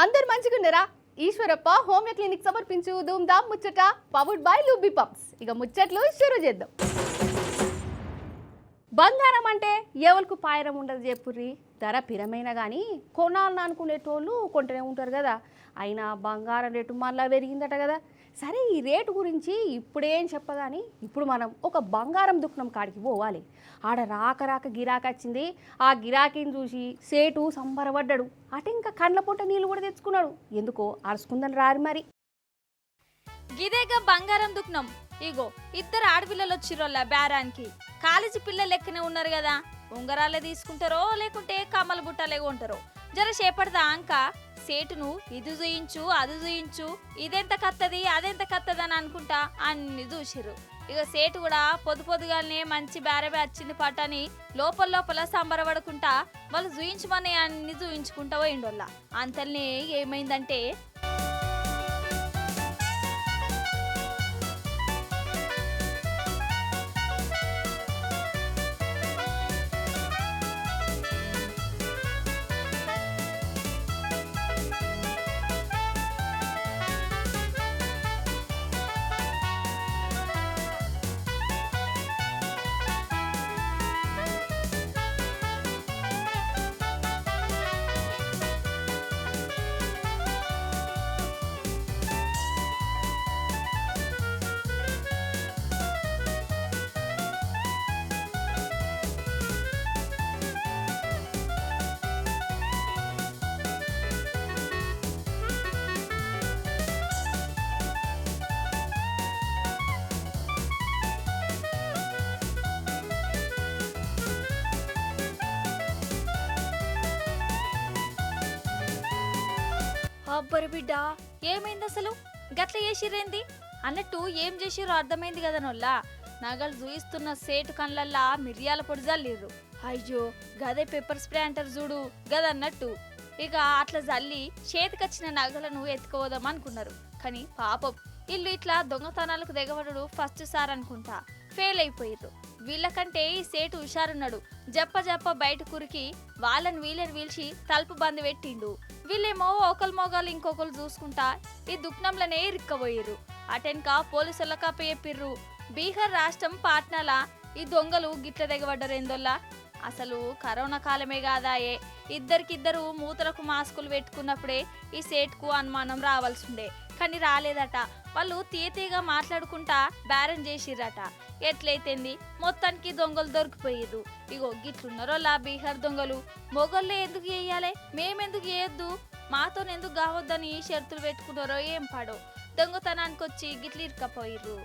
అందరు మంచిగున్నారా? Eeshwarappa homeo clinic సమర్పించు ధూమ్ ధామ్ ముచ్చట పవర్డ్ బై లూబీ పప్స్. ఇక ముచ్చట్లు షురూ చేద్దాం. బంగారం అంటే ఎవరికి పాయరం ఉండదు చెప్పుర్రి. ధర పిరమైన కానీ కొనాలని అనుకునేటోళ్ళు కొంటూనే ఉంటారు కదా. అయినా బంగారం రేటు మళ్ళీ పెరిగిందట కదా. సరే, ఈ రేటు గురించి ఇప్పుడేం చెప్పగాని ఇప్పుడు మనం ఒక బంగారం దుకాణం కాడికి పోవాలి. ఆడ రాక గిరాకీ వచ్చింది. ఆ గిరాకీని చూసి సేటు సంబరపడ్డాడు. అటు ఇంకా కండ్ల పొంట నీళ్ళు కూడా తెచ్చుకున్నాడు. ఎందుకో అరుచుకుందని రారు మరి. గిదేగా బంగారం దుకాణం. ఇగో ఇద్దరు ఆడపిల్లలు వచ్చిరోళ్ళ బేరానికి. కాలేజీ పిల్లలు లెక్కనే ఉన్నారు కదా. ఉంగరాలే తీసుకుంటారో లేకుంటే కమ్మల బుట్టలే కొంటారో. జర చేపడదా అంక సేటును ఇది చూయించు అది చూయించు, ఇదెంత కత్తది అదెంత కత్తది అని అనుకుంటా అన్ని చూసిర్రు. ఇక సేటు కూడా పొద్దుగానే మంచి బేరబే వచ్చింది పట్టని లోపల సంబరపడుకుంటా వాళ్ళు చూయించమని అన్ని చూయించుకుంటా పోయిండోళ్ళ. అంతల్నే ఏమైందంటే అబ్బరి బిడ్డ ఏమైంది అసలు గట్ల చేసిరేంది అన్నట్టు ఏం చేసిరో అర్థమైంది కదా నొల్లా. నగలు చూయిస్తున్న సేటు కళ్ళల్లా మిరియాల పొడి జల్లిర్రు. అయ్యో గదే పెప్పర్ స్ప్రే అంటారు చూడు గదన్నట్టు. ఇక అట్లా జల్లి చేతికొచ్చిన నగలను ఎత్తుకోదాం అనుకున్నారు. కానీ పాపం ఇల్లు ఇట్లా దొంగతనాలకు దిగబడు ఫస్ట్ సార్ అనుకుంటా ఫెయిల్ అయిపోయిర్రు. వీళ్ళకంటే ఈ సేటు హుషారున్నాడు. జప్ప బయట కురికి వాళ్ళని వీళ్ళని వీల్చి తలుపు బంద్ పెట్టిండు. వీళ్ళేమో ఒకరు మొగాలు ఇంకొకరు చూసుకుంటా ఈ దుఃఖంలోనే ఇరుక్కబోయిర్రు. అటెన్క పోలీసులకు అప్పచెప్పిర్రు. బీహార్ రాష్ట్రం పాట్నాల ఈ దొంగలు గిట్ల దిగబడ్డరేందోల్లా. అసలు కరోనా కాలమే కాదాయే. ఇద్దరికిద్దరు మూతలకు మాస్కులు పెట్టుకున్నప్పుడే ఈ సేట్కు అనుమానం రావాల్సిందే. కానీ రాలేదట. వాళ్ళు తీయగా మాట్లాడుకుంటా బేరం చేసిర్రట. ఎట్లయితేంది మొత్తానికి దొంగలు దొరికిపోయిర్రు. ఇగో గిట్లున్నారోలా బీహార్ దొంగలు. మొగళ్ళే ఎందుకు చేయాలి, మేమెందుకు చేయొద్దు, మాతోనెందుకు కావద్దని షరతులు పెట్టుకున్నారో ఏం పాడో. దొంగతనానికి వచ్చి గిట్లు ఇరుకపోయిర్రు.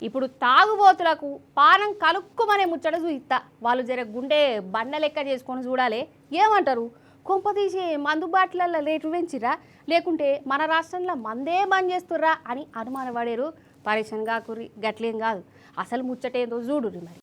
ఇప్పుడు తాగుబోతులకు పానం కలుక్కుమనే ముచ్చట చూయిస్తా. వాళ్ళు జర గుండె బండ లెక్క చేసుకొని చూడాలి. ఏమంటారు? కొంపతీసి మందు బాటిళ్ళ రేటు పెంచిరా లేకుంటే మన రాష్ట్రంలో మందే బంద్ చేస్తుర్రా అని అనుమానపడేరు. పరేషన్ కాకుర్రి, గట్లేం కాదు. అసలు ముచ్చటేందో చూడుర్రి మరి.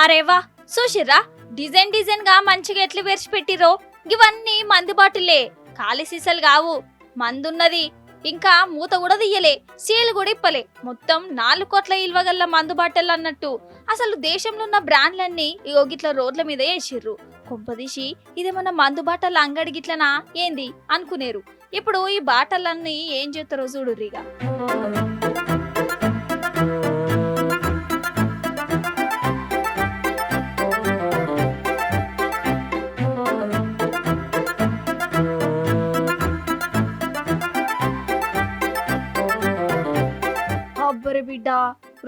అరేవా చూసిర్రా డిజైన్ గా మంచిగా ఎట్లు పేర్చి పెట్టిరో. ఇవన్నీ మందు బాటిల్లే, ఖాళీ సీసాలు కావు. మందున్నది, ఇంకా మూత కూడా తీయలే, సీలు కూడా ఇప్పలే. మొత్తం 4 కోట్ల ఇల్వగల్ల మందు బాటలు అన్నట్టు. అసలు దేశంలో ఉన్న బ్రాండ్లన్నీ ఇగో గిట్ల రోడ్ల మీద వేసిర్రు. కొంపదీసి ఇదేమన్నా మందు బాటల అంగడి గిట్లనా ఏంది అనుకునేరు. ఇప్పుడు ఈ బాటలన్నీ ఏం చేస్తారో చూడుర్రిగా. అబ్బరి బిడ్డ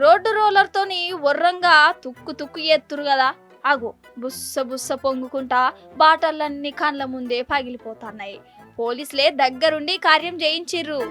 రోడ్డు రోలర్ తోని ఒర్రంగా తుక్కు ఎత్తురు కదా. అగో బుస్స పొంగుకుంటా బాటలన్నీ కండ్ల ముందే పగిలిపోతున్నాయి. పోలీసులే దగ్గరుండి కార్యం చేయించిర్రు.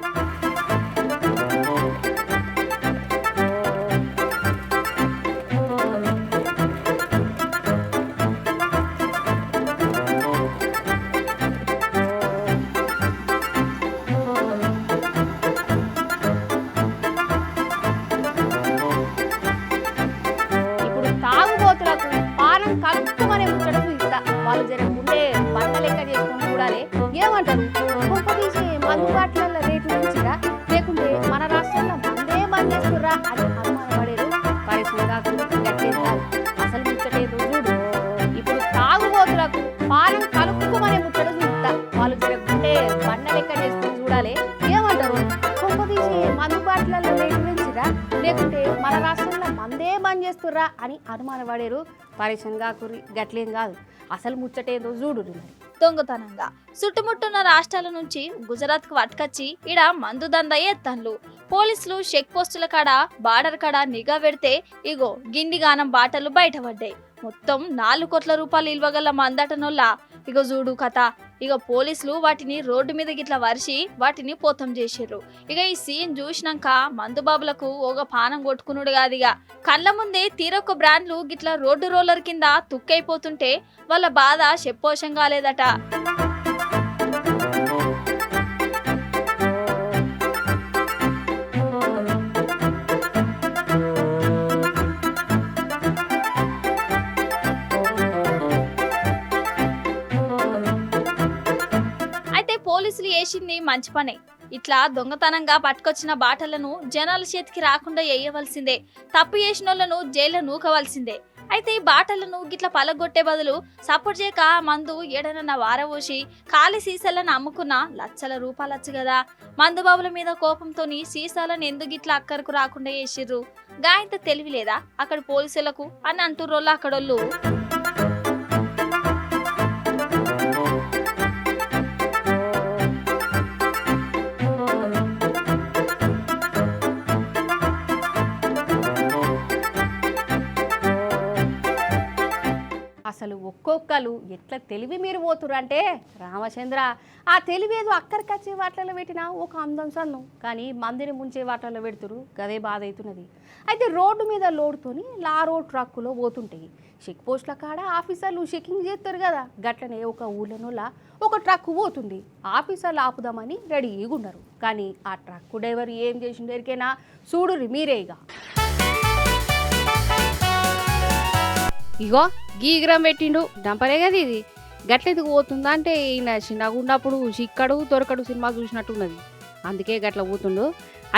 లేకుంటే మన రాష్ట్రంలో మందే బంద్ చేస్తుర్రా అని అనుమానపడేరు. పరేషాన్ కాకుర్రి, గట్లేం కాదు. అసలు ముచ్చటేందో చూడు మరి. దొంగతనంగా చుట్టుముట్టున్న రాష్ట్రాల నుంచి గుజరాత్ కు పట్టుకొచ్చి ఇడ మందు దందా ఎత్తన్లు. పోలీసులు చెక్ పోస్టుల కాడ బార్డర్ కాడ నిఘా పెడితే ఇగో గిండిగానం బాటలు బయటపడ్డాయి. మొత్తం 4 కోట్ల రూపాయలు ఇల్వగల మందటనొల్ల ఇగో చూడు కథ. ఇక పోలీసులు వాటిని రోడ్డు మీద గిట్లా వరిసి వాటిని పోతం చేసిర్రు. ఇక ఈ సీన్ చూసినాక మందుబాబులకు ఒక పానం కొట్టుకునుడు కాదిగా. కళ్ళ ముందే తీరొక్క బ్రాండ్లు గిట్లా రోడ్డు రోలర్ కింద తుక్కైపోతుంటే వాళ్ళ బాధ చెప్పోషం కాలేదట. పోలీసులు చేసింది మంచి పనే. ఇట్లా దొంగతనంగా పట్టుకొచ్చిన బాటలను జనాల చేతికి రాకుండా వేయవలసిందే. తప్పు చేసినోళ్లను జైల్లో నూకవలసిందే. అయితే ఈ బాటలను గిట్ల పలగొట్టే బదులు సపోర్ట్ చేయక మందు ఏడనన్న వారవోసి ఖాళీ సీసాలను అమ్ముకున్న లక్షల రూపాయలచ్చు కదా. మందు బాబుల మీద కోపంతోని సీసాలను ఎందుకు గిట్లా అక్కరకు రాకుండా చేసిర్రు? గాయంత తెలివి లేదా అక్కడ పోలీసులకు అని అంటుర్రోళ్ళు అక్కడోళ్ళు. అసలు ఒక్కొక్కరు ఎట్లా తెలివి మీరు పోతురు అంటే రామచంద్ర, ఆ తెలివేదో అక్కడికి వచ్చే వాటిలో పెట్టినా ఒక అందం సన్ను, కానీ మందిని ముంచే వాటిలో పెడుతురు. గదే బాధ అవుతున్నది. అయితే రోడ్డు మీద లోడుతోని లారో ట్రక్కులో పోతుంటాయి. చెక్ పోస్టుల కాడ ఆఫీసర్లు చెకింగ్ చేస్తారు కదా. గట్లనే ఒక ఊళ్ళనోలా ఒక ట్రక్కు పోతుంది. ఆఫీసర్లు ఆపుదామని రెడీగా ఉన్నారు. కానీ ఆ ట్రక్కు డ్రైవర్ ఏం చేసిండు ఎరికేనా? చూడురి మీరే. ఇగో గీగ్రం పెట్టిండు. డంపరే కదా ఇది. గట్లెందుకు పోతుందా అంటే ఈయన చిన్నగా ఉన్నప్పుడు చిక్కడు దొరకడు సినిమా చూసినట్టున్నది, అందుకే గట్ల పోతుండు.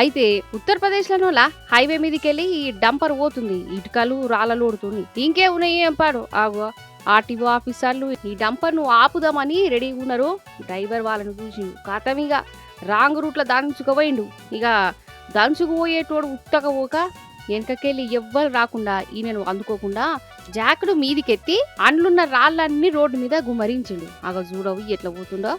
అయితే ఉత్తరప్రదేశ్లోనోలా హైవే మీదకి వెళ్ళి ఈ డంపర్ పోతుంది. ఇటుకలు రాళ్ళలు ఓడుతుంది. ఇంకే ఉన్నాయి ఏం పాడు. ఆగో ఆర్టీఓ ఆఫీసర్లు ఈ డంపర్ను ఆపుదామని రెడీగా ఉన్నారు. డ్రైవర్ వాళ్ళని చూసి కథమిగా రాంగ్ రూట్లో దంచుకుపోయిండు. ఇక దంచుకుపోయేటోడు ఉత్తకపోక వెనకకెళ్ళి ఎవ్వరు రాకుండా ఈయనను అందుకోకుండా జాకెట్ మీదికెత్తి అండ్లున్న రాళ్ళన్నీ రోడ్డు మీద గుమరించిండు. అగ చూడవు ఎట్లా పోతుండో.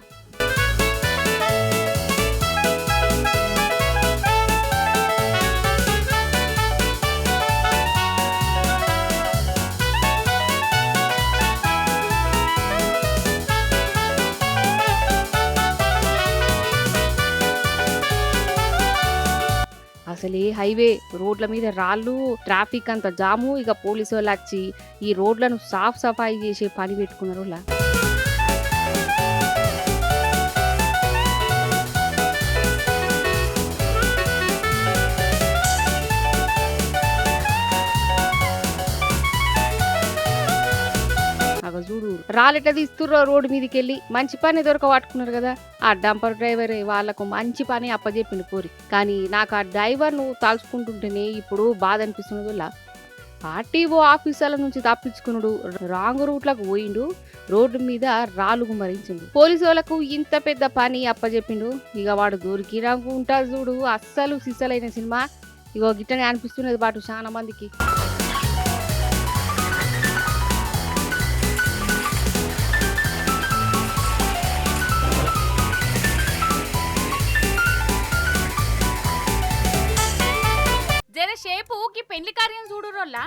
అసలే హైవే రోడ్ల మీద రాళ్ళు, ట్రాఫిక్ అంత జాము. ఇక పోలీసు వాళ్ళు వచ్చి ఈ రోడ్లను సాఫ్ సఫాయి చేసే పని పెట్టుకున్నారు. చూడు రాళ్ళెట్లా తీస్తుర్రో రోడ్డు మీదకి వెళ్ళి. మంచి పని దొరక పట్టుకున్నారు కదా. ఆ డంపర్ డ్రైవర్ వాళ్ళకు మంచి పని అప్పచెప్పిండు పోరి. కానీ నాకు ఆ డ్రైవర్ ను తలుచుకుంటుంటేనే ఇప్పుడు బాధ అనిపిస్తున్నది. ఆర్టీఓ ఆఫీసర్ల నుంచి తప్పించుకున్నాడు, రాంగ్ రూట్లకు పోయిండు, రోడ్డు మీద రాళ్ళు గుమ్మరించిండు. పోలీసు వాళ్ళకు ఇంత పెద్ద పని అప్పచెప్పిండు. ఇక వాడు దొరికి నాకు ఉంటాడు చూడు. అస్సలు సిస్సలైన సినిమా. ఇగో గిట్టనే అనిపిస్తున్నది బాటు చాలా మందికి. జరసేపుకి పెళ్లి కార్యం చూడు రోల్లా.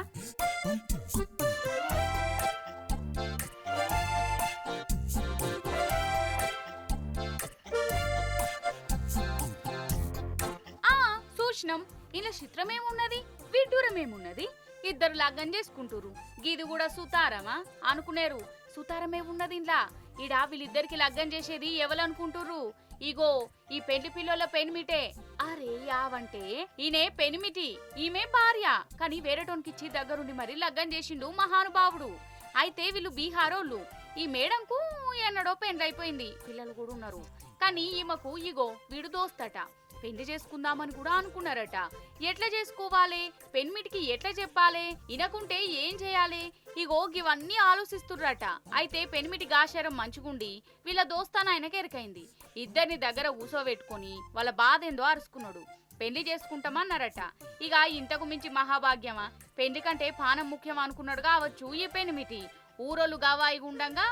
చూసినాం. ఇలా చిత్రమేమున్నది, విడ్డూరమేమున్నది. ఇద్దరు లగ్గం చేసుకుంటురు. గీది కూడా సుతారమా అనుకునేరు. సుతారమే ఉన్నది ఇంట్లో. ఈడ వీళ్ళిద్దరికి లగ్గం చేసేది ఎవరనుకుంటుర్రు? ఇగో ఈ పెళ్లి పిల్లల పెనిమిటే. అరే యావంటే ఈయనే పెనిమిటి, ఈమె భార్య. కానీ వేరేటోనికిచ్చి దగ్గరుండి మరి లగ్గం చేసిండు మహానుభావుడు. అయితే వీళ్ళు బీహారోళ్ళు. ఈ మేడంకు ఎన్నడో పెండ్లైపోయింది, పిల్లలు కూడా ఉన్నారు. కానీ ఈమెకు ఇగో వీడు దోస్తట. పెళ్లి చేసుకుందామని కూడా అనుకున్నారట. ఎట్లా చేసుకోవాలి, పెన్మిటికి ఎట్లా చెప్పాలి, ఇనకుంటే ఏం చేయాలి, ఇగో ఇవన్నీ ఆలోచిస్తుర్రట. అయితే పెన్మిటి గాశారం మంచిగుండి వీళ్ళ దోస్తాన ఆయనకి ఎరకైంది. ఇద్దరిని దగ్గర ఊసోబెట్టుకొని వాళ్ళ బాధ ఏందో అరుచుకున్నాడు. పెళ్లి చేసుకుంటామన్నారట. ఇక ఇంతకు మించి మహాభాగ్యమా, పెళ్లి కంటే పానం ముఖ్యం అనుకున్నాడు కావచ్చు ఈ పెనిమిటి. ఊరోళ్ళు గవాయి గుండంగా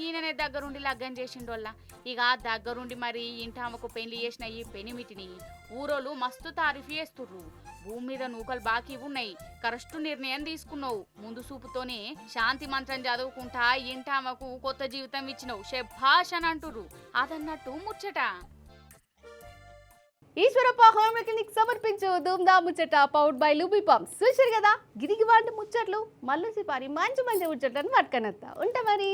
ఈయననే దగ్గరుండి లగ్గం చేసిండోళ్ళ. ఇక దగ్గరుండి మరి ఇంటామకు పెళ్లి చేసిన ఈ పెనిమిటిని ఊరోళ్ళు మస్తు తారీఫ్ చేస్తుర్రు. భూమి మీద నూకలు బాకీ ఉన్నాయి, కరెక్ట్ నిర్ణయం తీసుకున్నావు, ముందు చూపుతోనే శాంతి మంత్రం చదువుకుంటా ఇంటామకు కొత్త జీవితం ఇచ్చినావు, శభాష్ అని అంటుర్రు. అదన్నట్టు ముచ్చట. ఈశ్వరప్ప హోమ్ మెకానిక్ సమర్పించు ధూమ్దా ముచ్చట పౌడ్ బై లూబీ పంప్స్. చూసారు కదా, గిరికి వాటి ముచ్చట్లు మళ్ళీ మంచి మంచి ముచ్చట్లను పట్టుకనొస్తా ఉంటా మరి.